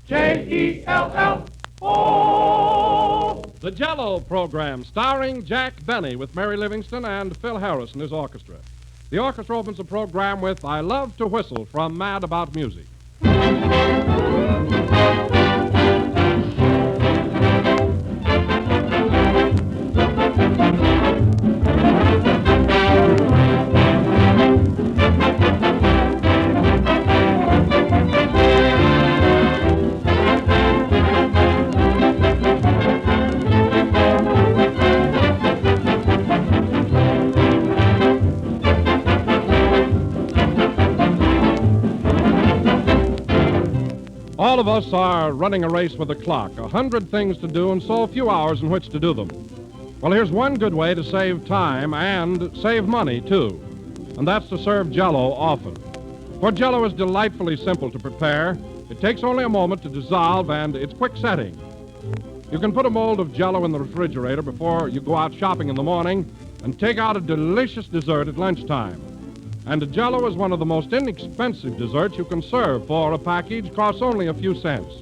J-E-L-L-O. The Jell-O program, starring Jack Benny with Mary Livingston and Phil Harris and his orchestra. The orchestra opens the program with I Love to Whistle from Mad About Music. All of us are running a race with the clock, 100 things to do and so few hours in which to do them. Well, here's one good way to save time and save money, too, and that's to serve Jell-O often. For Jell-O is delightfully simple to prepare. It takes only a moment to dissolve, and it's quick setting. You can put a mold of Jell-O in the refrigerator before you go out shopping in the morning and take out a delicious dessert at lunchtime. And Jell-O is one of the most inexpensive desserts you can serve, for a package costs only a few cents.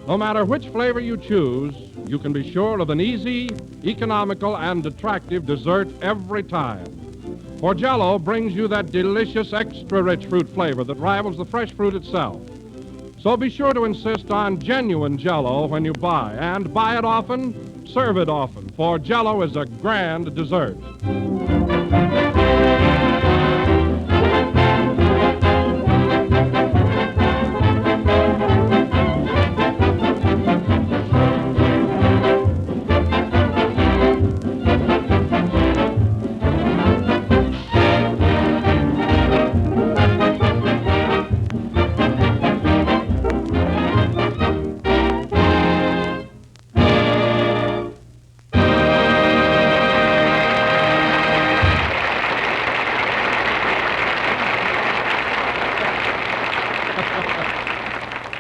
No matter which flavor you choose, you can be sure of an easy, economical, and attractive dessert every time. For Jell-O brings you that delicious, extra-rich fruit flavor that rivals the fresh fruit itself. So be sure to insist on genuine Jell-O when you buy, and buy it often, serve it often, for Jell-O is a grand dessert.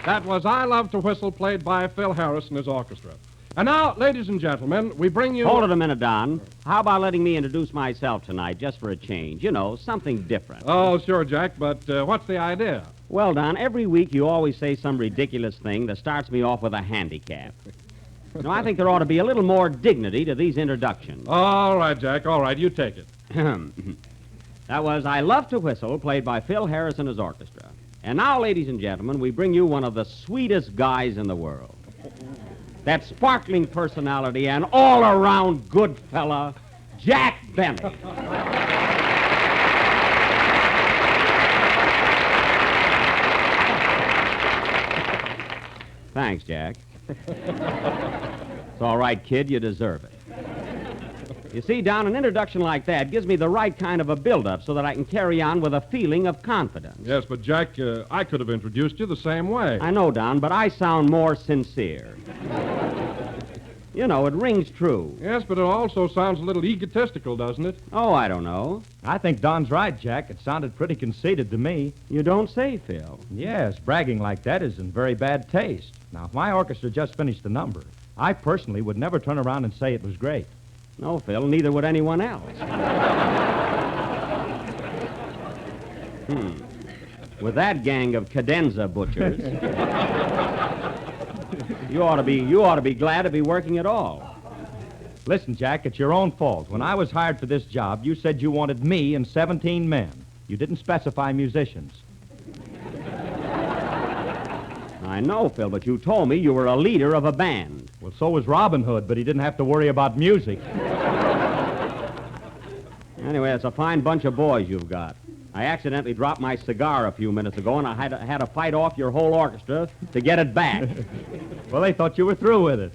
That was I Love to Whistle, played by Phil Harris and his orchestra. And now, ladies and gentlemen, we bring you... Hold it a minute, Don. How about letting me introduce myself tonight, just for a change? You know, something different. Oh, sure, Jack, but what's the idea? Well, Don, every week you always say some ridiculous thing that starts me off with a handicap. Now, I think there ought to be a little more dignity to these introductions. All right, Jack, all right, you take it. That was I Love to Whistle, played by Phil Harris and his orchestra. And now, ladies and gentlemen, we bring you one of the sweetest guys in the world. That sparkling personality and all-around good fella, Jack Benny. Thanks, Jack. It's all right, kid. You deserve it. You see, Don, an introduction like that gives me the right kind of a build-up so that I can carry on with a feeling of confidence. Yes, but, Jack, I could have introduced you the same way. I know, Don, but I sound more sincere. You know, it rings true. Yes, but it also sounds a little egotistical, doesn't it? Oh, I don't know. I think Don's right, Jack. It sounded pretty conceited to me. You don't say, Phil. Yes, bragging like that is in very bad taste. Now, if my orchestra just finished the number, I personally would never turn around and say it was great. No, Phil, neither would anyone else. With that gang of cadenza butchers, you ought to be glad to be working at all. Listen, Jack, it's your own fault. When I was hired for this job, you said you wanted me and 17 men. You didn't specify musicians. I know, Phil, but you told me you were a leader of a band. Well, so was Robin Hood, but he didn't have to worry about music. Anyway, it's a fine bunch of boys you've got. I accidentally dropped my cigar a few minutes ago, and I had to fight off your whole orchestra to get it back. Well, they thought you were through with it.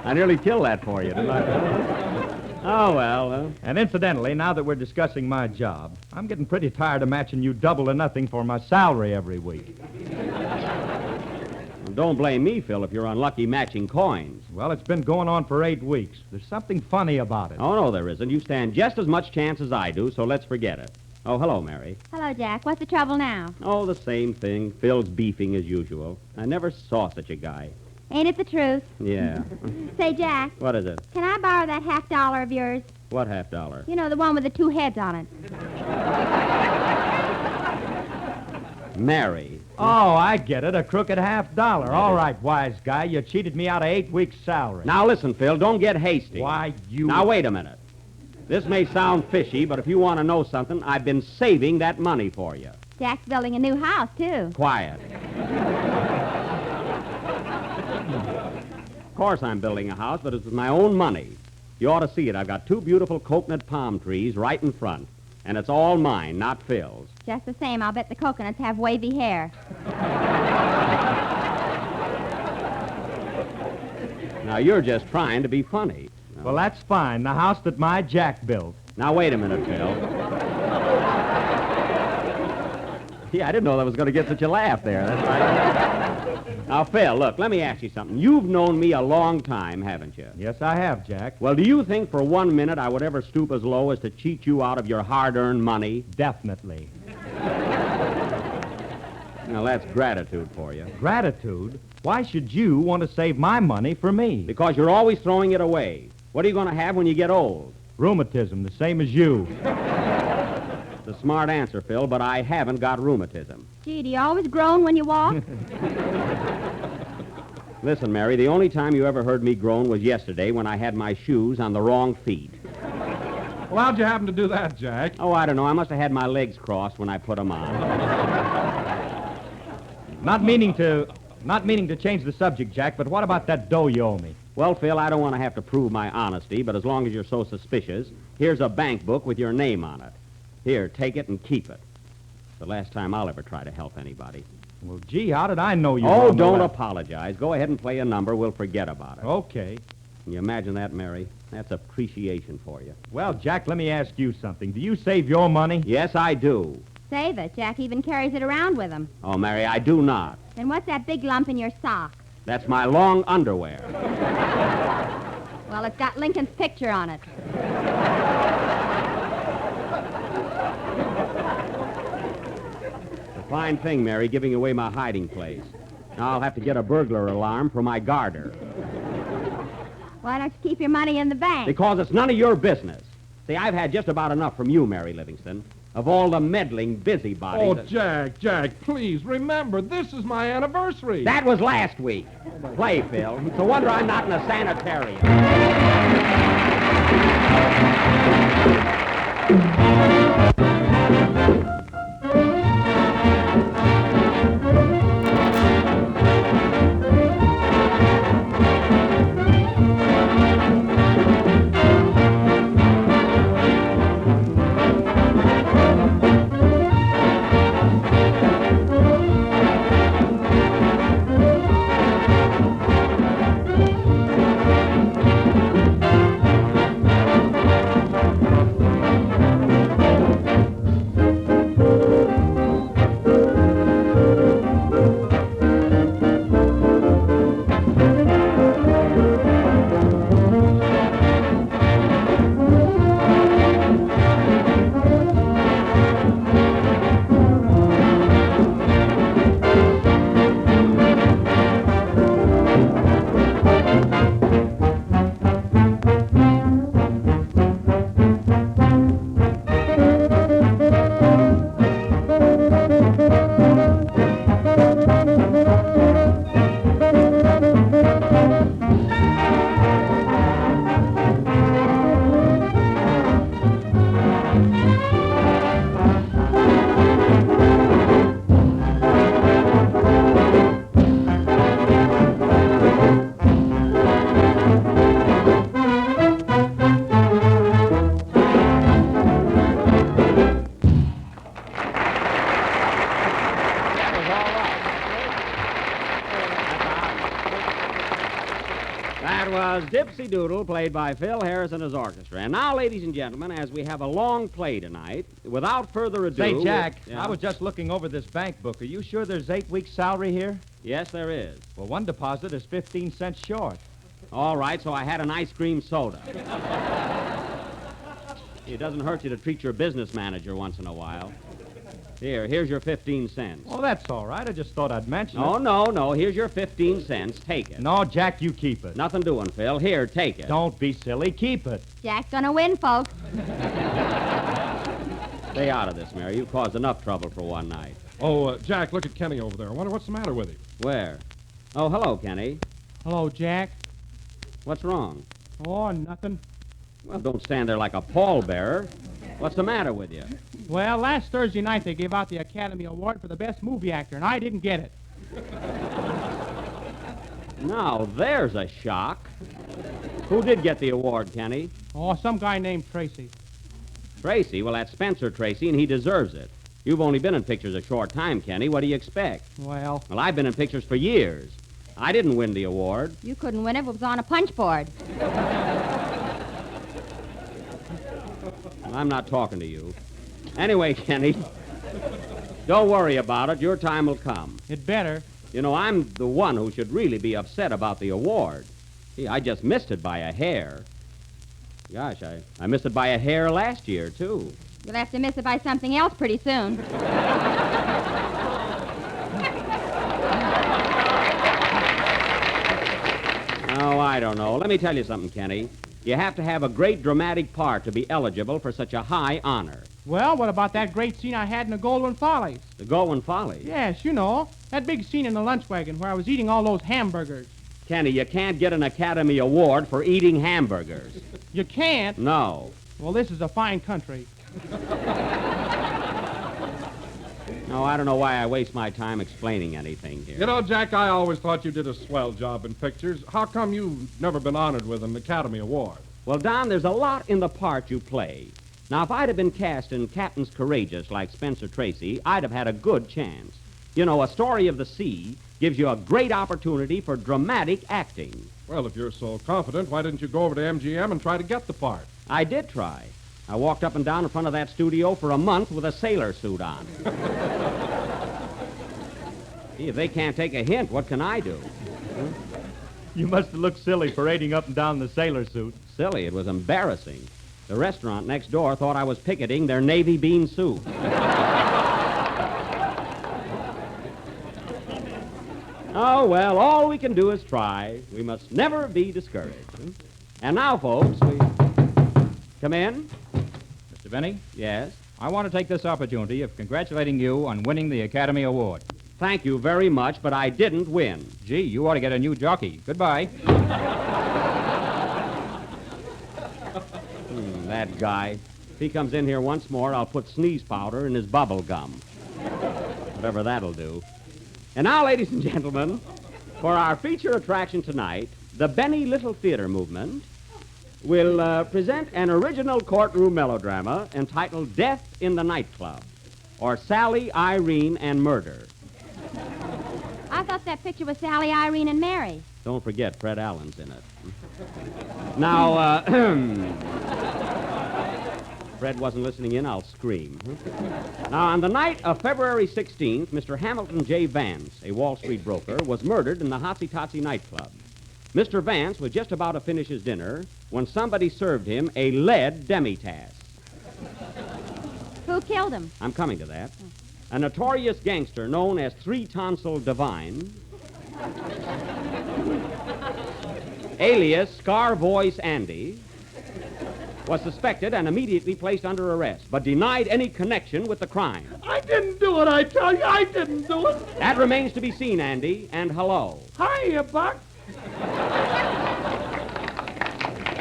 I nearly killed that for you, didn't I? Oh, well. And incidentally, now that we're discussing my job, I'm getting pretty tired of matching you double or nothing for my salary every week. Don't blame me, Phil, if you're unlucky matching coins. Well, it's been going on for 8 weeks. There's something funny about it. Oh, no, there isn't. You stand just as much chance as I do, so let's forget it. Oh, hello, Mary. Hello, Jack. What's the trouble now? Oh, the same thing. Phil's beefing as usual. I never saw such a guy. Ain't it the truth? Yeah. Say, Jack. What is it? Can I borrow that $50 of yours? What $50? You know, the one with the 2 heads on it. Mary. Oh, I get it. A crooked $50. All right, wise guy. You cheated me out of 8 weeks' salary. Now, listen, Phil, don't get hasty. Why, you... Now, wait a minute. This may sound fishy, but if you want to know something, I've been saving that money for you. Jack's building a new house, too. Quiet. Of course I'm building a house, but it's with my own money. You ought to see it. I've got 2 beautiful coconut palm trees right in front, and it's all mine, not Phil's. Just the same, I'll bet the coconuts have wavy hair. Now, you're just trying to be funny. Well, that's fine. The house that my Jack built. Now, wait a minute, Phil. Yeah, I didn't know that was going to get such a laugh there. That's right. Now, Phil, look, let me ask you something. You've known me a long time, haven't you? Yes, I have, Jack. Well, do you think for 1 minute I would ever stoop as low as to cheat you out of your hard-earned money? Definitely. Now, that's gratitude for you. Gratitude? Why should you want to save my money for me? Because you're always throwing it away. What are you going to have when you get old? Rheumatism, the same as you. It's a smart answer, Phil, but I haven't got rheumatism. Gee, do you always groan when you walk? Listen, Mary, the only time you ever heard me groan was yesterday when I had my shoes on the wrong feet. Well, how'd you happen to do that, Jack? Oh, I don't know. I must have had my legs crossed when I put them on. Not meaning to change the subject, Jack, but what about that dough you owe me? Well, Phil, I don't want to have to prove my honesty, but as long as you're so suspicious, here's a bank book with your name on it. Here, take it and keep it. It's the last time I'll ever try to help anybody. Well, gee, how did I know you? Oh, don't apologize. Go ahead and play a number. We'll forget about it. Okay. Can you imagine that, Mary? That's appreciation for you. Well, Jack, let me ask you something. Do you save your money? Yes, I do. Save it. Jack even carries it around with him. Oh, Mary, I do not. Then what's that big lump in your sock? That's my long underwear. Well, it's got Lincoln's picture on it. It's a fine thing, Mary, giving away my hiding place. Now I'll have to get a burglar alarm for my garter. Why don't you keep your money in the bank? Because it's none of your business. See, I've had just about enough from you, Mary Livingston, of all the meddling busybodies. Oh, Jack, please, remember, this is my anniversary. That was last week. Play, Phil. It's a wonder I'm not in a sanitarium. That was Dipsy Doodle, played by Phil Harris and his orchestra. And now, ladies and gentlemen, as we have a long play tonight, without further ado... Say, Jack, Yeah? I was just looking over this bank book. Are you sure there's 8 weeks' salary here? Yes, there is. Well, one deposit is 15 cents short. All right, so I had an ice cream soda. It doesn't hurt you to treat your business manager once in a while. Here's your 15 cents. Well, that's all right. I just thought I'd mention No, it. no. Here's your 15 cents. Take it. No, Jack, you keep it. Nothing doing, Phil. Here, take it. Don't be silly. Keep it. Jack's gonna win, folks. Stay out of this, Mary. You've caused enough trouble for one night. Oh, Jack, look at Kenny over there. I wonder what's the matter with him. Where? Oh, hello, Kenny. Hello, Jack. What's wrong? Oh, nothing. Well, don't stand there like a pallbearer. What's the matter with you? Well, last Thursday night they gave out the Academy Award for the Best Movie Actor, and I didn't get it. Now, there's a shock. Who did get the award, Kenny? Oh, some guy named Tracy. Tracy? Well, that's Spencer Tracy, and he deserves it. You've only been in pictures a short time, Kenny. What do you expect? Well, Well, I've been in pictures for years. I didn't win the award. You couldn't win it if it was on a punch board. I'm not talking to you. Anyway, Kenny, don't worry about it. Your time will come. it better. You know, I'm the one who should really be upset about the award. See, I just missed it by a hair. Gosh, I missed it by a hair last year, too. You'll have to miss it by something else pretty soon. Oh, I don't know. Let me tell you something, Kenny. You have to have a great dramatic part to be eligible for such a high honor. Well, what about that great scene I had in the Goldwyn Follies? The Goldwyn Follies. Yes, you know, that big scene in the lunch wagon where I was eating all those hamburgers. Kenny, you can't get an Academy Award for eating hamburgers. You can't? No. Well, this is a fine country. No, I don't know why I waste my time explaining anything here. You know, Jack, I always thought you did a swell job in pictures. How come you've never been honored with an Academy Award? Well, Don, there's a lot in the part you play. Now, if I'd have been cast in Captains Courageous like Spencer Tracy, I'd have had a good chance. You know, A Story of the Sea gives you a great opportunity for dramatic acting. Well, if you're so confident, why didn't you go over to MGM and try to get the part? I did try. I walked up and down in front of that studio for a month with a sailor suit on. Gee, if they can't take a hint, what can I do? You must have looked silly parading up and down the sailor suit. Silly, it was embarrassing. The restaurant next door thought I was picketing their navy bean soup. Oh, well, all we can do is try. We must never be discouraged. And now, folks, we... Come in? Mr. Benny, Yes? I want to take this opportunity of congratulating you on winning the Academy Award. Thank you very much, but I didn't win. Gee, you ought to get a new jockey. Goodbye. That guy. If he comes in here once more, I'll put sneeze powder in his bubble gum. Whatever that'll do. And now, ladies and gentlemen, for our feature attraction tonight, the Benny Little Theater Movement will present an original courtroom melodrama entitled Death in the Nightclub, or Sally, Irene, and Murder. I thought that picture was Sally, Irene, and Mary. Don't forget, Fred Allen's in it. Now, Fred wasn't listening in, I'll scream. Now, on the night of February 16th, Mr. Hamilton J. Vance, a Wall Street broker, was murdered in the Hotsy Totsy nightclub. Mr. Vance was just about to finish his dinner when somebody served him a lead demitasse. Who killed him? I'm coming to that. A notorious gangster known as Three Tonsil Divine, alias Scar Voice Andy, was suspected and immediately placed under arrest, but denied any connection with the crime. I didn't do it, I tell you. I didn't do it. That remains to be seen, Andy, and hello. Hiya, Buck.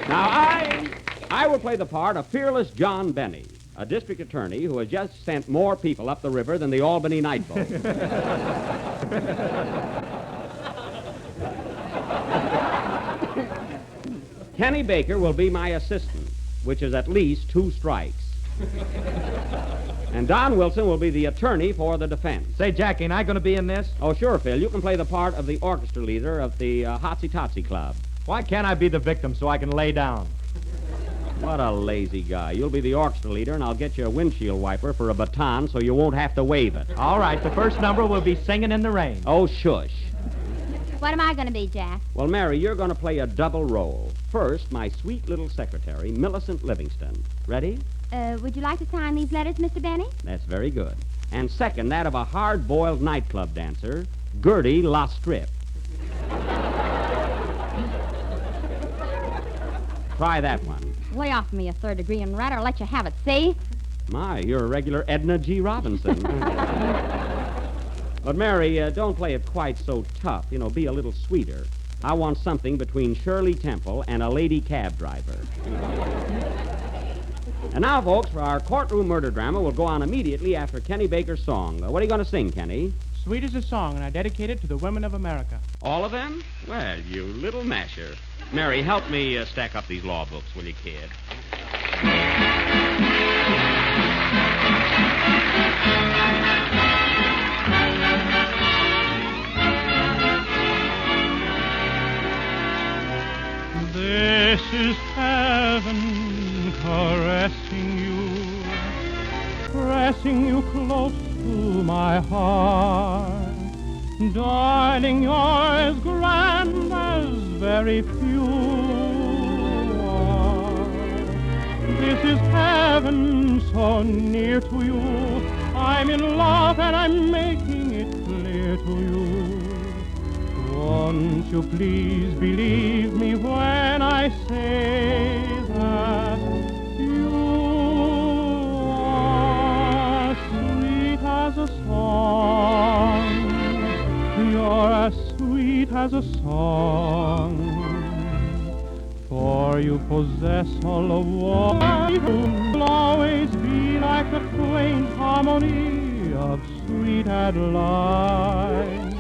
Now, I will play the part of fearless John Benny, a district attorney who has just sent more people up the river than the Albany night boat. Kenny Baker will be my assistant, which is at least 2 strikes. And Don Wilson will be the attorney for the defense. Say, Jackie, ain't I going to be in this? Oh, sure, Phil. You can play the part of the orchestra leader of the Hotsy Totsy Club. Why can't I be the victim so I can lay down? What a lazy guy. You'll be the orchestra leader, and I'll get you a windshield wiper for a baton so you won't have to wave it. All right, the first number will be Singing in the Rain. Oh, shush. What am I going to be, Jack? Well, Mary, you're going to play a double role. First, my sweet little secretary, Millicent Livingston. Ready? Would you like to sign these letters, Mr. Benny? That's very good. And second, that of a hard-boiled nightclub dancer, Gertie La Strip. Try that one. Lay off me a third degree and rat, or I'll let you have it, see? My, you're a regular Edna G. Robinson. But, Mary, don't play it quite so tough. Be a little sweeter. I want something between Shirley Temple and a lady cab driver. And now, folks, for our courtroom murder drama, we'll go on immediately after Kenny Baker's song. What are you going to sing, Kenny? Sweet is a song, and I dedicate it to the women of America. All of them? Well, you little masher. Mary, help me stack up these law books, will you, kid? This is heaven caressing you, pressing you close to my heart. Darling, you're as grand as very few are. This is heaven so near to you. I'm in love and I'm making it clear to you. Won't you please believe me when I say that you are sweet as a song. You're as sweet as a song. For you possess all the warmth. You'll always be like the quaint harmony of sweet Adeline.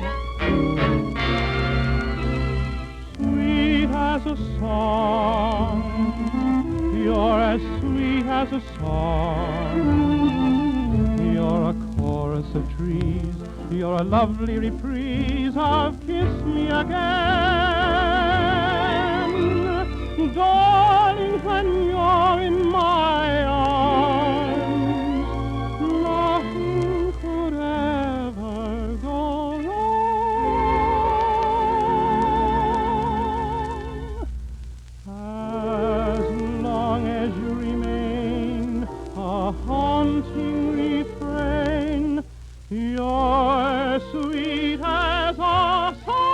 Sweet as a song, you're as sweet as a song. You're a chorus of trees, you're a lovely reprise of Kiss Me Again. Darling, when you're in my arms, nothing could ever go wrong. As long as you remain a haunting refrain, you're sweet as a song.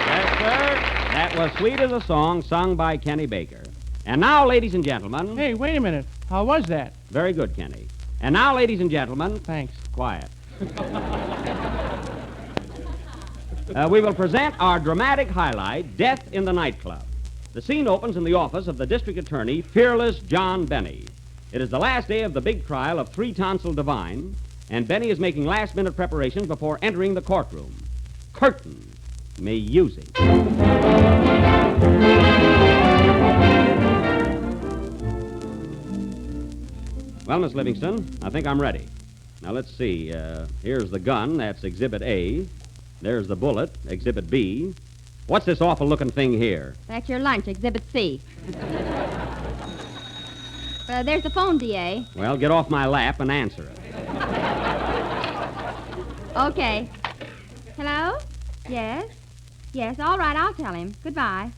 Yes, sir. That was Sweet as a Song, sung by Kenny Baker. And now, ladies and gentlemen... Hey, wait a minute. How was that? Very good, Kenny. And now, ladies and gentlemen... Thanks. Quiet. We will present our dramatic highlight, Death in the Nightclub. The scene opens in the office of the district attorney, Fearless John Benny. It is the last day of the big trial of Three-Tonsil Divine, and Benny is making last-minute preparations before entering the courtroom. Curtain. Music. Well, Miss Livingston, I think I'm ready. Now, let's see. Here's the gun. That's Exhibit A. There's the bullet, Exhibit B. What's this awful-looking thing here? That's your lunch, Exhibit C. There's the phone, D.A. Well, get off my lap and answer it. Okay. Hello? Yes? Yes, all right, I'll tell him. Goodbye.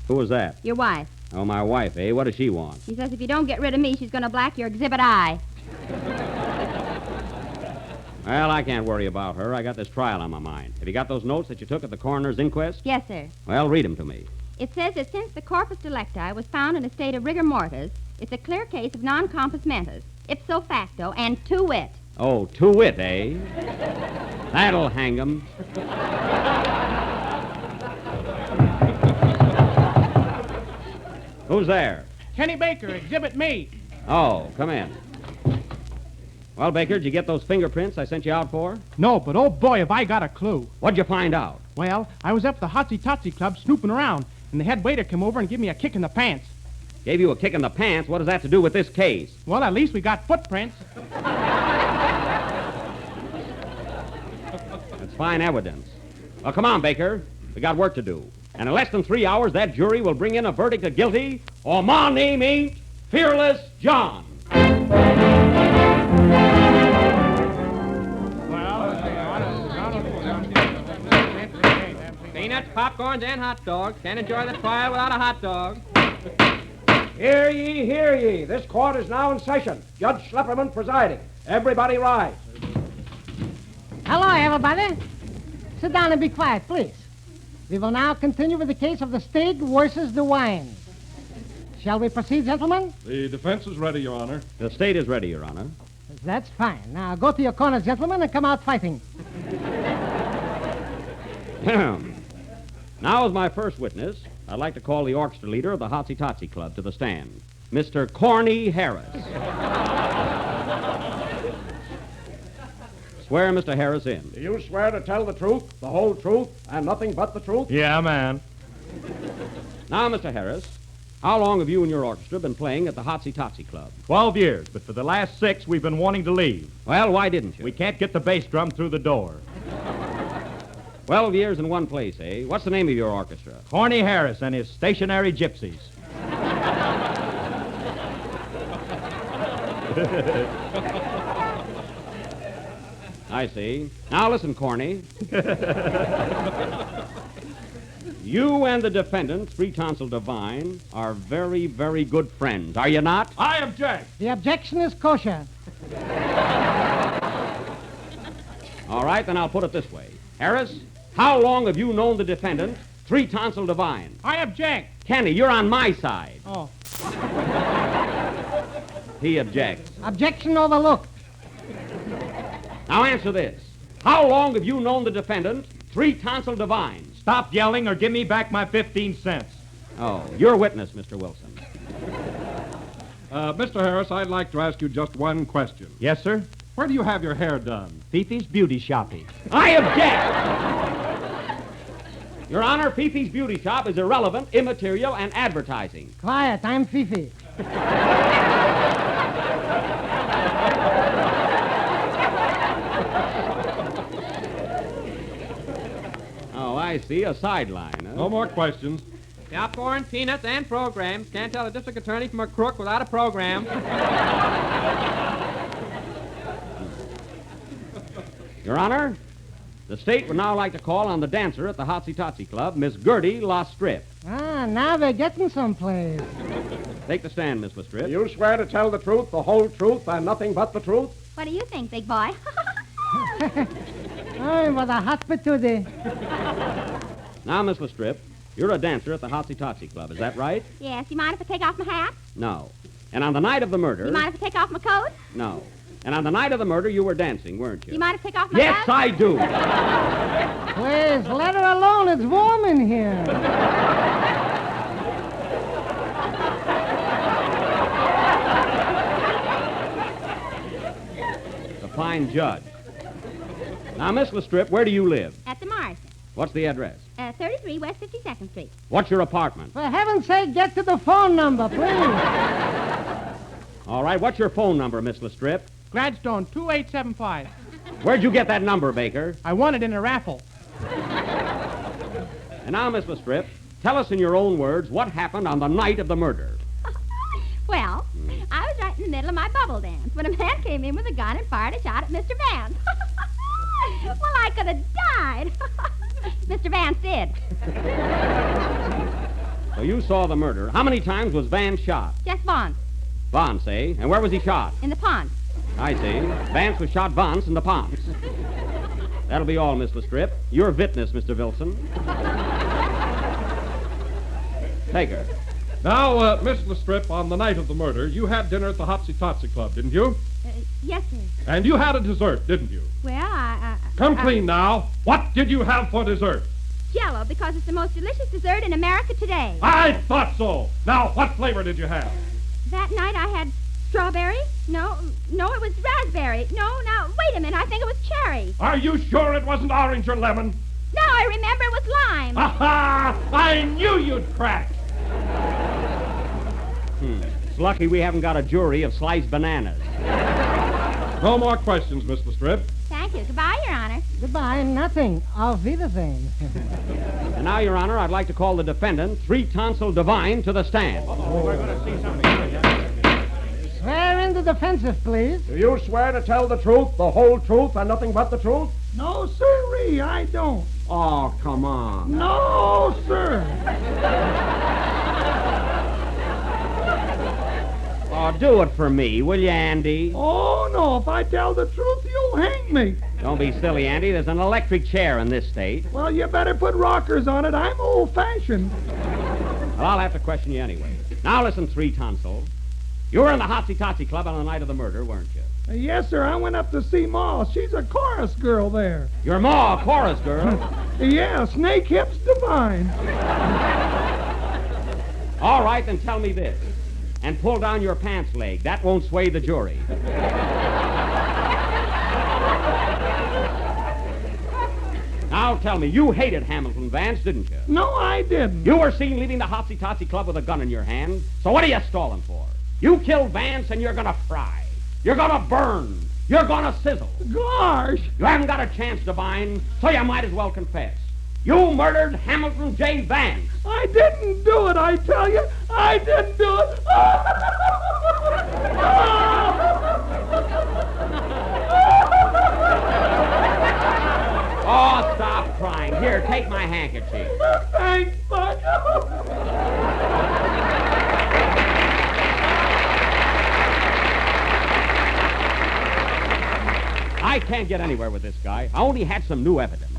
Who was that? Your wife. Oh, my wife, eh? What does she want? She says if you don't get rid of me, she's going to black your Exhibit I. Well, I can't worry about her. I got this trial on my mind. Have you got those notes that you took at the coroner's inquest? Yes, sir. Well, read them to me. It says that since the corpus delicti was found in a state of rigor mortis, it's a clear case of non compos mentis, ipso facto, and to wit. Oh, to wit, eh? That'll hang 'em. Who's there? Kenny Baker, exhibit me. Oh, come in. Well, Baker, did you get those fingerprints I sent you out for? No, but oh boy, have I got a clue. What'd you find out? Well, I was up at the Hotsy Totsy Club snooping around, and the head waiter came over and gave me a kick in the pants. Gave you a kick in the pants? What does that have to do with this case? Well, at least we got footprints. That's fine evidence. Well, come on, Baker. We got work to do. And in less than 3 hours, that jury will bring in a verdict of guilty, or my name ain't Fearless John. Peanuts, popcorns, and hot dogs. Can't enjoy the trial without a hot dog. Hear ye, hear ye. This court is now in session. Judge Schlepperman presiding. Everybody rise. Hello, everybody. Sit down and be quiet, please. We will now continue with the case of the state versus the wine. Shall we proceed, gentlemen? The defense is ready, Your Honor. The state is ready, Your Honor. That's fine. Now go to your corners, gentlemen, and come out fighting. Now, as my first witness, I'd like to call the orchestra leader of the Hotsy Totsy Club to the stand, Mr. Corny Harris. Swear Mr. Harris in. Do you swear to tell the truth, the whole truth, and nothing but the truth? Yeah, man. Now, Mr. Harris, how long have you and your orchestra been playing at the Hotsy Totsy Club? 12 years, but for the last 6, we've been wanting to leave. Well, why didn't you? We can't get the bass drum through the door. 12 years in one place, eh? What's the name of your orchestra? Corny Harris and his stationary gypsies. I see. Now listen, Corny. You and the defendant, Three Tonsil Divine, are very, very good friends, are you not? I object. The objection is kosher. All right, then I'll put it this way. Harris, how long have you known the defendant, Three Tonsil Divine? I object. Kenny, you're on my side. Oh. He objects. Objection overlooked. Now answer this. How long have you known the defendant, Three Tonsil Divine? Stop yelling or give me back my 15 cents. Oh, your witness, Mr. Wilson. Mr. Harris, I'd like to ask you just one question. Yes, sir? Where do you have your hair done? Fifi's Beauty Shoppy. I object! Your Honor, Fifi's Beauty Shop is irrelevant, immaterial, and advertising. Quiet, I'm Fifi. Oh, I see. A sideline, huh? No more questions. Popcorn, peanuts, and programs. Can't tell a district attorney from a crook without a program. Your Honor, the state would now like to call on the dancer at the Hotsy Totsy Club, Miss Gertie Lastrip. Ah, now we're getting someplace. Take the stand, Miss Do Lastrip. you swear to tell the truth, the whole truth, and nothing but the truth? What do you think, big boy? Oh, what a hot patootie. Now, Miss Lastrip, you're a dancer at the Hotsy Totsy Club, is that right? Yes, you mind if I take off my hat? No. And on the night of the murder... You mind if I take off my coat? No. And on the night of the murder, you were dancing, weren't you? You mind if I take off my Yes, hat? I do. Please, let her alone. It's warm in here. A fine judge. Now, Miss Lastrip, where do you live? At the Morrison. What's the address? 33 West 52nd Street. What's your apartment? For heaven's sake, get to the phone number, please. All right, what's your phone number, Miss Lastrip? Gladstone, 2875. Where'd you get that number, Baker? I won it in a raffle. And now, Miss Lastrip, tell us in your own words what happened on the night of the murder. Well, I was right in the middle of my bubble dance when a man came in with a gun and fired a shot at Mr. Vance. Well, I could have died. Mr. Vance did. So you saw the murder. How many times was Vance shot? Just once. Vance, eh? And where was he shot? In the pond. I see. Vance was shot Vance in the Ponce. That'll be all, Miss Lastrip. Your witness, Mr. Wilson. Take her. Now, Miss Lastrip, on the night of the murder, you had dinner at the Hotsy Totsy Club, didn't you? Yes, sir. And you had a dessert, didn't you? Well, Come clean now. What did you have for dessert? Jell-O, because it's the most delicious dessert in America today. I thought so. Now, what flavor did you have? That night I had strawberry. No, it was raspberry. No, now, wait a minute. I think it was cherry. Are you sure it wasn't orange or lemon? No, I remember it was lime. Aha! I knew you'd crack. It's lucky we haven't got a jury of sliced bananas. No more questions, Miss Lastrip. Thank you. Goodbye, Your Honor. Goodbye, nothing. Auf Wiedersehen. And now, Your Honor, I'd like to call the defendant, Three Tonsil Divine, to the stand. Swear in the defensive, please. Do you swear to tell the truth, the whole truth, and nothing but the truth? No, sirree, I don't. Oh, come on. No, sir. Oh, do it for me, will you, Andy? Oh, no, if I tell the truth, you'll hang me. Don't be silly, Andy. There's an electric chair in this state. Well, you better put rockers on it. I'm old-fashioned. Well, I'll have to question you anyway. Now listen, Three Tonsil. You were in the Hotsy-Totsy Club on the night of the murder, weren't you? Yes, sir. I went up to see Ma. She's a chorus girl there. Your Ma, a chorus girl? Yeah, Snake Hips Divine. All right, then tell me this. And pull down your pants leg. That won't sway the jury. Now tell me, you hated Hamilton Vance, didn't you? No, I didn't. You were seen leaving the Hotsy-Totsy Club with a gun in your hand. So what are you stalling for? You killed Vance and you're gonna fry. You're gonna burn. You're gonna sizzle. Gosh. You haven't got a chance, Devine, so you might as well confess. You murdered Hamilton J. Vance. I didn't do it, I tell you. I didn't do it. Oh, stop crying. Here, take my handkerchief. Thanks, Buck. I can't get anywhere with this guy. I only had some new evidence.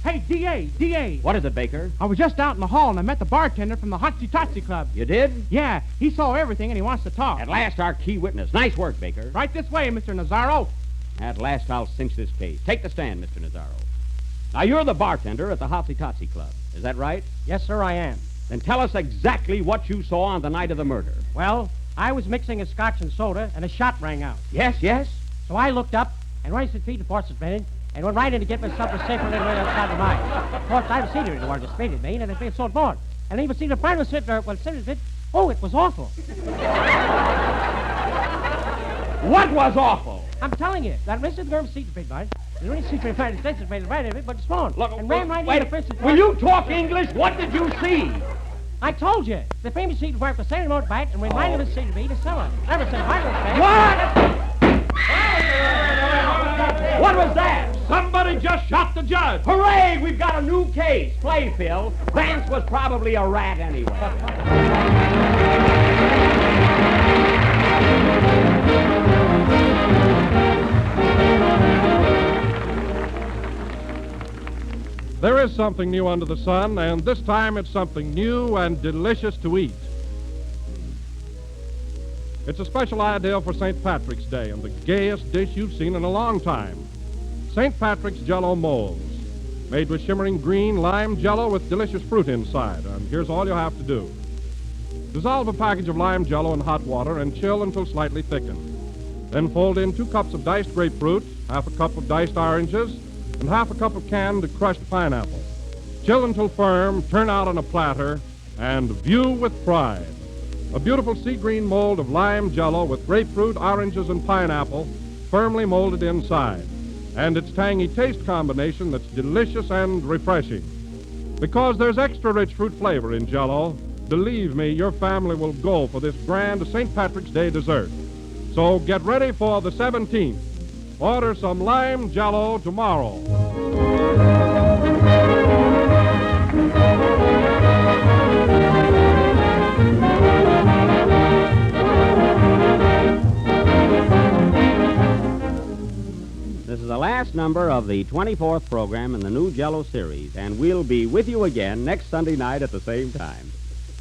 Hey, D.A. What is it, Baker? I was just out in the hall and I met the bartender from the Hotsy-Totsy Club. You did? Yeah, he saw everything and he wants to talk. At last, our key witness. Nice work, Baker. Right this way, Mr. Nazaro. At last, I'll cinch this case. Take the stand, Mr. Nazaro. Now, you're the bartender at the Hotsy-Totsy Club. Is that right? Yes, sir, I am. Then tell us exactly what you saw on the night of the murder. Well, I was mixing a scotch and soda, and a shot rang out. Yes? So I looked up, and raised his feet, of course, suspended, and went right in to get myself a safer little right outside the mine. Of course, I was seated in the one that suspended me, and I felt so bored. And even see the friend was sitting there, oh, it was awful. What was awful? I'm telling you, that Mr. Girl's seat was mine. The only secret in the States is made right of it, but it's phone. Look, and ran right wait, into the first. Will you talk English? What did you see? I told you. The famous seat was sailing motorbike and reminded of the seat to be the cellar. Ever since I was back. What was that? Somebody just shot the judge. Hooray! We've got a new case. Play, Phil. Vance was probably a rat anyway. There is something new under the sun, and this time it's something new and delicious to eat. It's a special idea for St. Patrick's Day and the gayest dish you've seen in a long time. St. Patrick's Jell-O molds, made with shimmering green lime Jell-O with delicious fruit inside. And here's all you have to do. Dissolve a package of lime Jell-O in hot water and chill until slightly thickened. Then fold in 2 cups of diced grapefruit, half a cup of diced oranges, and half a cup of canned crushed pineapple. Chill until firm, turn out on a platter, and view with pride. A beautiful sea green mold of lime Jell-O with grapefruit, oranges, and pineapple firmly molded inside. And its tangy taste combination that's delicious and refreshing. Because there's extra rich fruit flavor in Jell-O, believe me, your family will go for this grand St. Patrick's Day dessert. So get ready for the 17th. Order some lime Jell-O tomorrow. This is the last number of the 24th program in the new Jell-O series, and we'll be with you again next Sunday night at the same time.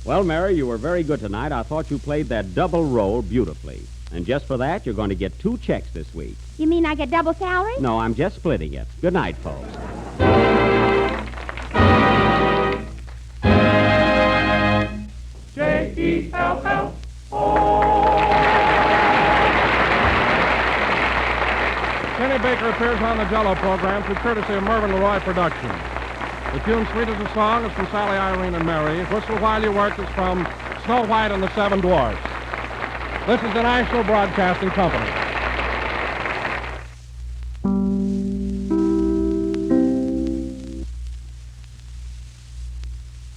Well, Mary, you were very good tonight. I thought you played that double role beautifully. And just for that, you're going to get 2 checks this week. You mean I get double salary? No, I'm just splitting it. Good night, folks. Jell-O. Kenny Baker appears on the Jell-O program through courtesy of Mervyn LeRoy Productions. The tune Sweet as a Song is from Sally, Irene, and Mary. Whistle While You Work is from Snow White and the Seven Dwarfs. This is the National Broadcasting Company.